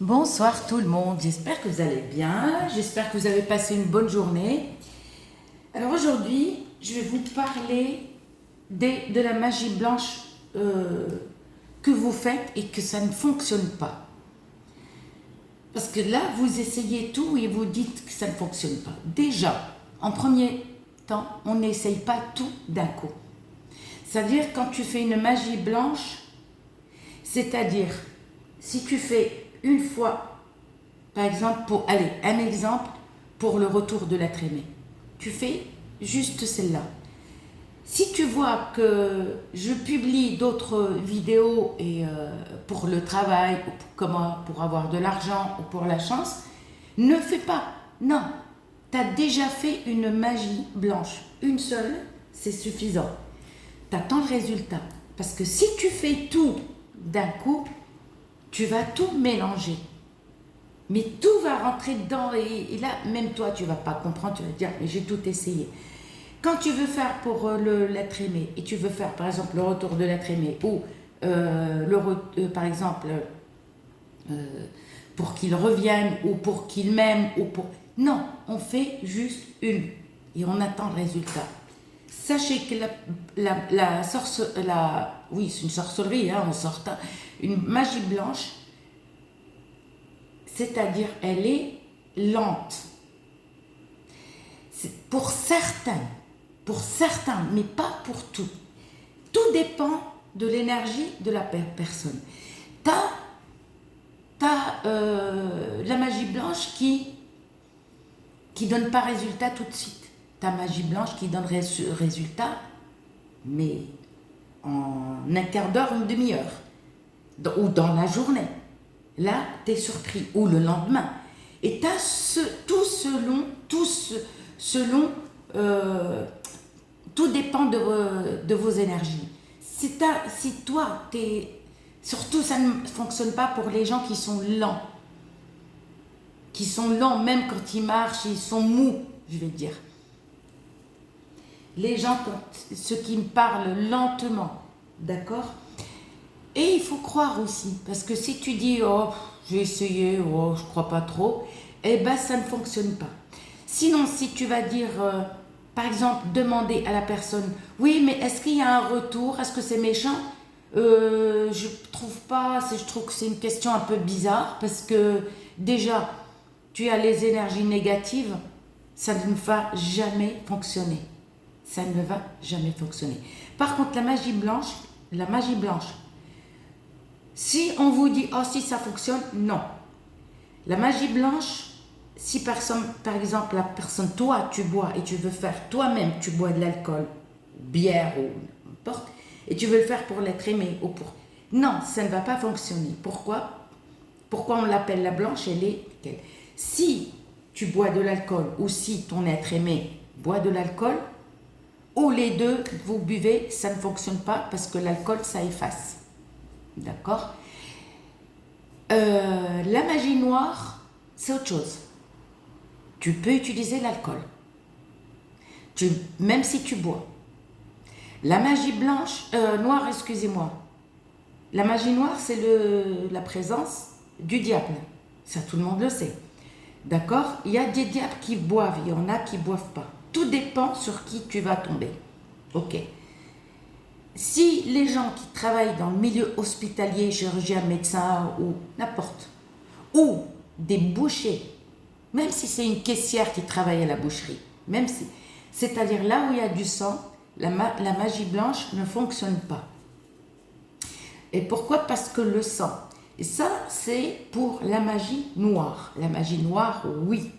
Bonsoir tout le monde, j'espère que vous allez bien, j'espère que vous avez passé une bonne journée. Alors aujourd'hui, je vais vous parler de la magie blanche que vous faites et que ça ne fonctionne pas. Parce que là, vous essayez tout et vous dites que ça ne fonctionne pas. Déjà, en premier temps, on n'essaye pas tout d'un coup. C'est-à-dire quand tu fais une magie blanche, c'est-à-dire si tu fais une fois, par exemple, un exemple pour le retour de l'être aimé. Tu fais juste celle-là. Si tu vois que je publie d'autres vidéos pour le travail, pour avoir de l'argent ou pour la chance, ne fais pas. Non, tu as déjà fait une magie blanche. Une seule, c'est suffisant. Tu attends le résultat. Parce que si tu fais tout d'un coup, tu vas tout mélanger. Mais tout va rentrer dedans et là, même toi, tu ne vas pas comprendre, tu vas te dire, mais j'ai tout essayé. Quand tu veux faire pour l'être aimé, et tu veux faire par exemple le retour de l'être aimé, ou par exemple pour qu'il revienne, ou pour qu'il m'aime, ou pour... Non, on fait juste une, et on attend le résultat. Sachez que oui, c'est une sorcellerie, hein, on sort une magie blanche, c'est-à-dire elle est lente. Pour certains, mais pas pour tout. Tout dépend de l'énergie de la personne. T'as la magie blanche qui donne pas résultat tout de suite. T'as magie blanche qui donne résultat, mais en un quart d'heure, une demi-heure, ou dans la journée. Là, t'es surpris, ou le lendemain. Et t'as tout dépend de vos énergies. Si toi, surtout ça ne fonctionne pas pour les gens qui sont lents. Qui sont lents, même quand ils marchent, ils sont mous, je vais dire. Les gens, ceux qui me parlent lentement, d'accord? Et il faut croire aussi, parce que si tu dis, oh, j'ai essayé, oh, je crois pas trop, eh ben ça ne fonctionne pas. Sinon, si tu vas dire, par exemple, demander à la personne, oui, mais est-ce qu'il y a un retour? Est-ce que c'est méchant? Je trouve pas, je trouve que c'est une question un peu bizarre, parce que déjà, tu as les énergies négatives, ça ne va jamais fonctionner. Ça ne va jamais fonctionner. Par contre, la magie blanche, si on vous dit, oh si ça fonctionne, non. La magie blanche, si par exemple la personne, toi tu bois et tu veux faire toi-même, tu bois de l'alcool, bière ou n'importe, et tu veux le faire pour l'être aimé ou pour... Non, ça ne va pas fonctionner. Pourquoi on l'appelle la blanche? Si tu bois de l'alcool ou si ton être aimé boit de l'alcool, ou les deux, vous buvez, ça ne fonctionne pas parce que l'alcool, ça efface. D'accord? La magie noire, c'est autre chose. Tu peux utiliser l'alcool, même si tu bois. La magie noire, excusez-moi. La magie noire, c'est la présence du diable. Ça, tout le monde le sait. D'accord? Il y a des diables qui boivent, il y en a qui ne boivent pas. Tout dépend sur qui tu vas tomber. Ok. Si les gens qui travaillent dans le milieu hospitalier, chirurgien, médecin ou n'importe, ou des bouchers, même si c'est une caissière qui travaille à la boucherie, c'est-à-dire là où il y a du sang, la magie blanche ne fonctionne pas. Et pourquoi? Parce que le sang. Et ça, c'est pour la magie noire. La magie noire, oui.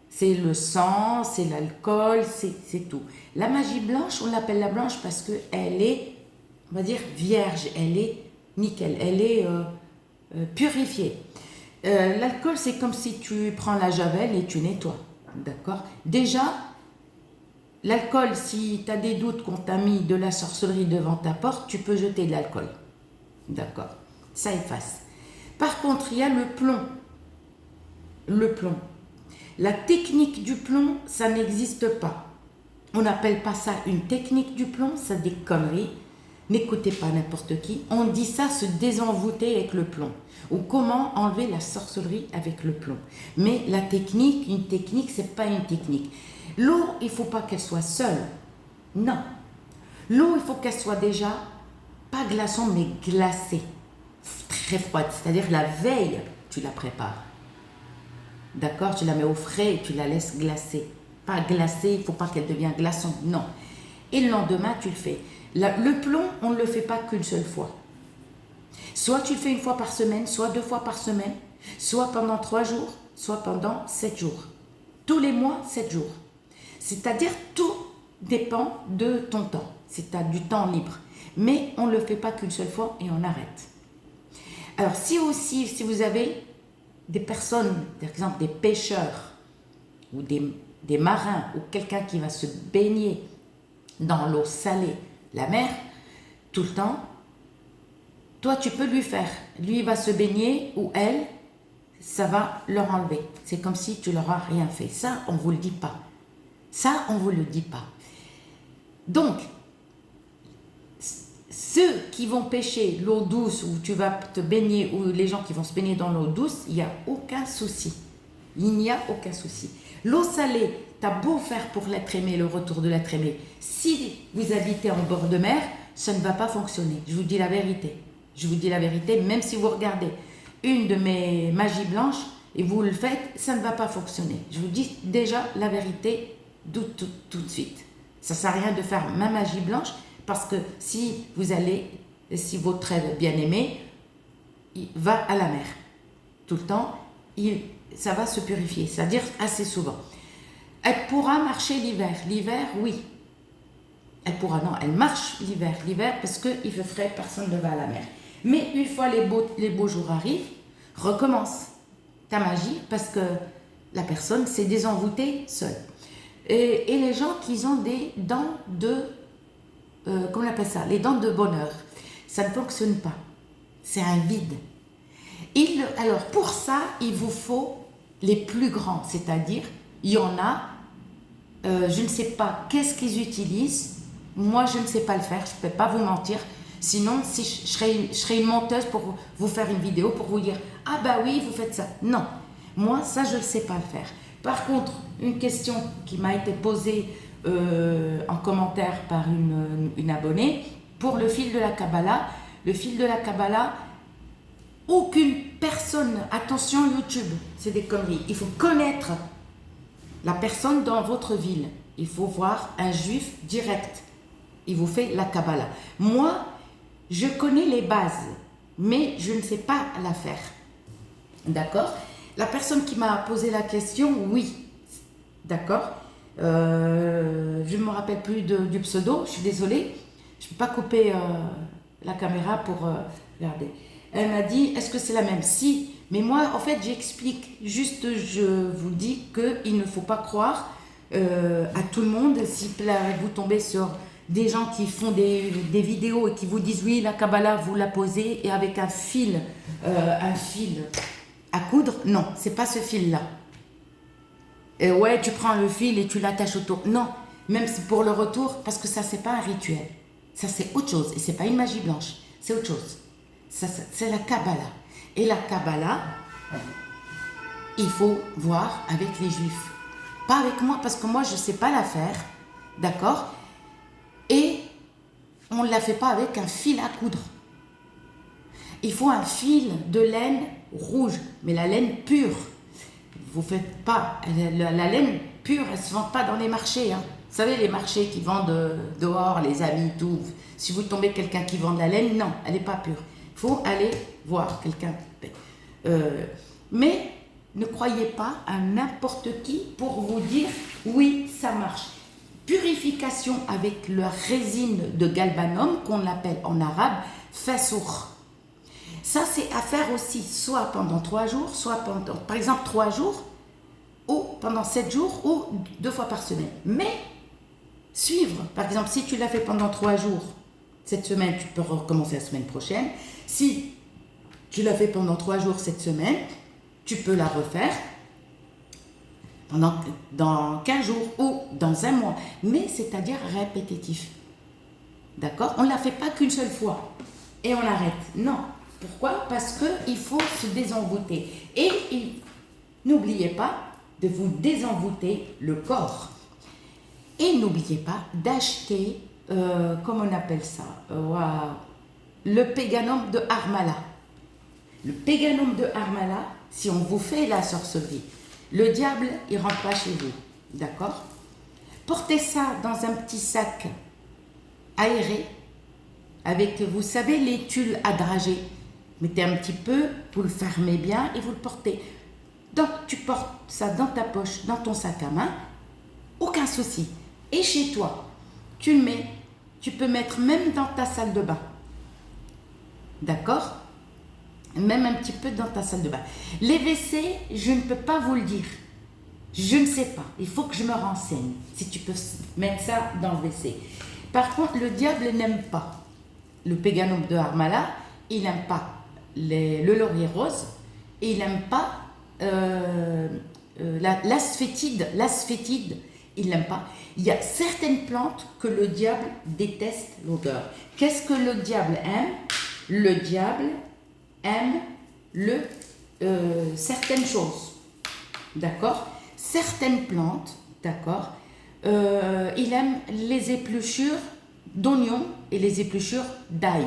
C'est le sang, c'est l'alcool, c'est tout. La magie blanche, on l'appelle la blanche parce qu'elle est, on va dire, vierge, elle est nickel, elle est purifiée. L'alcool, c'est comme si tu prends la javel et tu nettoies, d'accord? Déjà, l'alcool, si tu as des doutes qu'on t'a mis de la sorcellerie devant ta porte, tu peux jeter de l'alcool, d'accord? Ça efface. Par contre, il y a le plomb. Le plomb. La technique du plomb, ça n'existe pas. On n'appelle pas ça une technique du plomb, c'est des conneries. N'écoutez pas n'importe qui. On dit ça, se désenvoûter avec le plomb. Ou comment enlever la sorcellerie avec le plomb. Mais la technique, une technique, c'est pas une technique. L'eau, il faut pas qu'elle soit seule. Non. L'eau, il faut qu'elle soit déjà, pas glaçante, mais glacée. Très froide. C'est-à-dire la veille, tu la prépares. D'accord? Tu la mets au frais et tu la laisses glacer. Pas glacée, il ne faut pas qu'elle devienne glaçante. Non. Et le lendemain, tu le fais. Le plomb, on ne le fait pas qu'une seule fois. Soit tu le fais une fois par semaine, soit 2 fois par semaine, soit pendant 3 jours, soit pendant 7 jours. Tous les mois, 7 jours. C'est-à-dire, tout dépend de ton temps. Si tu as du temps libre. Mais on ne le fait pas qu'une seule fois et on arrête. Alors, si vous avez des personnes, par exemple des pêcheurs ou des marins ou quelqu'un qui va se baigner dans l'eau salée, la mer, tout le temps, toi tu peux lui faire. Lui il va se baigner ou elle, ça va leur enlever. C'est comme si tu leur as rien fait. Ça, on ne vous le dit pas. Ça, on ne vous le dit pas. Donc, ceux qui vont pêcher l'eau douce où tu vas te baigner, ou les gens qui vont se baigner dans l'eau douce, il n'y a aucun souci. Il n'y a aucun souci. L'eau salée, tu as beau faire pour l'être aimé, le retour de l'être aimé. Si vous habitez en bord de mer, ça ne va pas fonctionner. Je vous dis la vérité. Je vous dis la vérité, même si vous regardez une de mes magies blanches et vous le faites, ça ne va pas fonctionner. Je vous dis déjà la vérité tout de suite. Ça ne sert à rien de faire ma magie blanche parce que si votre être bien-aimé, il va à la mer tout le temps, ça va se purifier, c'est-à-dire assez souvent. Elle pourra marcher l'hiver. L'hiver, oui. Elle marche l'hiver. L'hiver, parce qu'il fait frais, personne ne va à la mer. Mais une fois les beaux jours arrivent, recommence ta magie, parce que la personne s'est désenvoûtée seule. Et les gens qui ont des dents comment on appelle ça? Les dents de bonheur. Ça ne fonctionne pas. C'est un vide. Alors, pour ça, il vous faut les plus grands. C'est-à-dire, il y en a, je ne sais pas qu'est-ce qu'ils utilisent. Moi, je ne sais pas le faire. Je ne peux pas vous mentir. Sinon, si je serais une menteuse pour vous faire une vidéo, pour vous dire « Ah bah oui, vous faites ça ». Non, moi, ça, je ne sais pas le faire. Par contre, une question qui m'a été posée en commentaire par une abonnée, pour le fil de la Kabbalah. Le fil de la Kabbalah, aucune personne, attention YouTube, c'est des conneries, il faut connaître la personne dans votre ville. Il faut voir un juif direct, il vous fait la Kabbalah. Moi, je connais les bases, mais je ne sais pas la faire. D'accord? La personne qui m'a posé la question, oui. D'accord? Je ne me rappelle plus du pseudo, je suis désolée. Je ne peux pas couper la caméra pour regarder. Elle m'a dit, est-ce que c'est la même? Si, mais moi, en fait, j'explique. Juste, je vous dis qu'il ne faut pas croire à tout le monde. Si vous tombez sur des gens qui font des vidéos et qui vous disent, oui, la Kabbalah, vous la posez, et avec un fil à coudre, non, c'est pas ce fil-là. Ouais, tu prends le fil et tu l'attaches autour. Non, même pour le retour, parce que ça, c'est pas un rituel. Ça, c'est autre chose. Et c'est pas une magie blanche. C'est autre chose. Ça, c'est la Kabbalah. Et la Kabbalah, il faut voir avec les juifs. Pas avec moi, parce que moi, je sais pas la faire. D'accord? Et on ne la fait pas avec un fil à coudre. Il faut un fil de laine rouge, mais la laine pure. Vous faites pas, la laine pure, elle ne se vend pas dans les marchés. Hein. Vous savez, les marchés qui vendent dehors, les amis, tout. Si vous tombez quelqu'un qui vend de la laine, non, elle n'est pas pure. Il faut aller voir quelqu'un. Mais ne croyez pas à n'importe qui pour vous dire, oui, ça marche. Purification avec la résine de galbanum, qu'on appelle en arabe, fasour. Ça, c'est à faire aussi, soit pendant 3 jours, soit pendant, par exemple, 3 jours, ou pendant 7 jours, ou 2 fois par semaine. Mais, suivre, par exemple, si tu l'as fait pendant 3 jours, cette semaine, tu peux recommencer la semaine prochaine. Si tu l'as fait pendant 3 jours cette semaine, tu peux la refaire dans 15 jours ou dans un mois. Mais c'est-à-dire répétitif. D'accord? On ne la fait pas qu'une seule fois et on arrête. Non. Pourquoi? Parce qu'il faut se désenvoûter. Et n'oubliez pas de vous désenvoûter le corps. Et n'oubliez pas d'acheter, comment on appelle ça, le péganum de Harmala. Le péganum de Harmala, si on vous fait la sorcellerie, le diable, il ne rentre pas chez vous. D'accord? Portez ça dans un petit sac aéré, avec, vous savez, les tulles à drager. Mettez un petit peu, vous le fermez bien et vous le portez. Donc, tu portes ça dans ta poche, dans ton sac à main, aucun souci. Et chez toi, tu le mets, tu peux mettre même dans ta salle de bain. D'accord? Même un petit peu dans ta salle de bain. Les WC, je ne peux pas vous le dire. Je ne sais pas. Il faut que je me renseigne si tu peux mettre ça dans le WC. Par contre, le diable n'aime pas le péganum de Harmala, il n'aime pas le laurier rose et il n'aime pas l'asphétide, il n'aime pas. Il y a certaines plantes que le diable déteste l'odeur. Qu'est-ce que le diable aime? Le diable aime certaines choses, d'accord? Certaines plantes, d'accord? Il aime les épluchures d'oignons et les épluchures d'ail,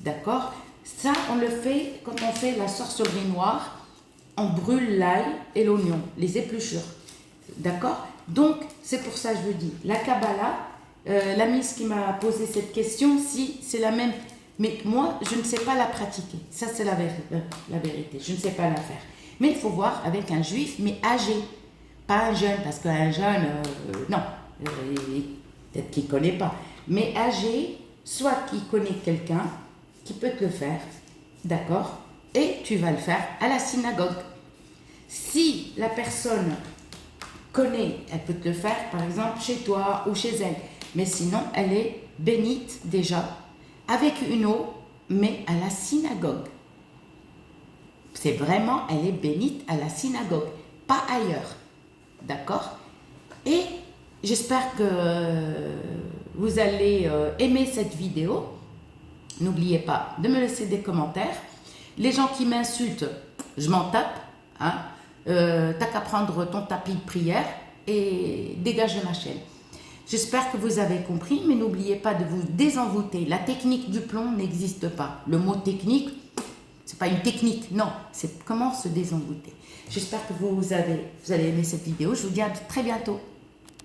d'accord? Ça, on le fait quand on fait la sorcellerie noire. On brûle l'ail et l'oignon, les épluchures. D'accord? Donc, c'est pour ça que je vous dis, la Kabbalah, la Miss qui m'a posé cette question, si c'est la même, mais moi, je ne sais pas la pratiquer. Ça, c'est la vérité. Je ne sais pas la faire. Mais il faut voir avec un juif, mais âgé. Pas un jeune, parce qu'un jeune, non, peut-être qu'il ne connaît pas. Mais âgé, soit qu'il connaît quelqu'un qui peut te le faire, d'accord? Et tu vas le faire à la synagogue. Si la personne connaît, elle peut te le faire, par exemple, chez toi ou chez elle. Mais sinon, elle est bénite déjà, avec une eau, mais à la synagogue. C'est vraiment, elle est bénite à la synagogue, pas ailleurs. D'accord? Et j'espère que vous allez aimer cette vidéo. N'oubliez pas de me laisser des commentaires. Les gens qui m'insultent, je m'en tape. Hein? T'as qu'à prendre ton tapis de prière et dégage de ma chaîne. J'espère que vous avez compris, mais n'oubliez pas de vous désenvoûter. La technique du plomb n'existe pas. Le mot technique, c'est pas une technique, non, c'est comment se désenvoûter. J'espère que vous allez aimer cette vidéo. Je vous dis à très bientôt.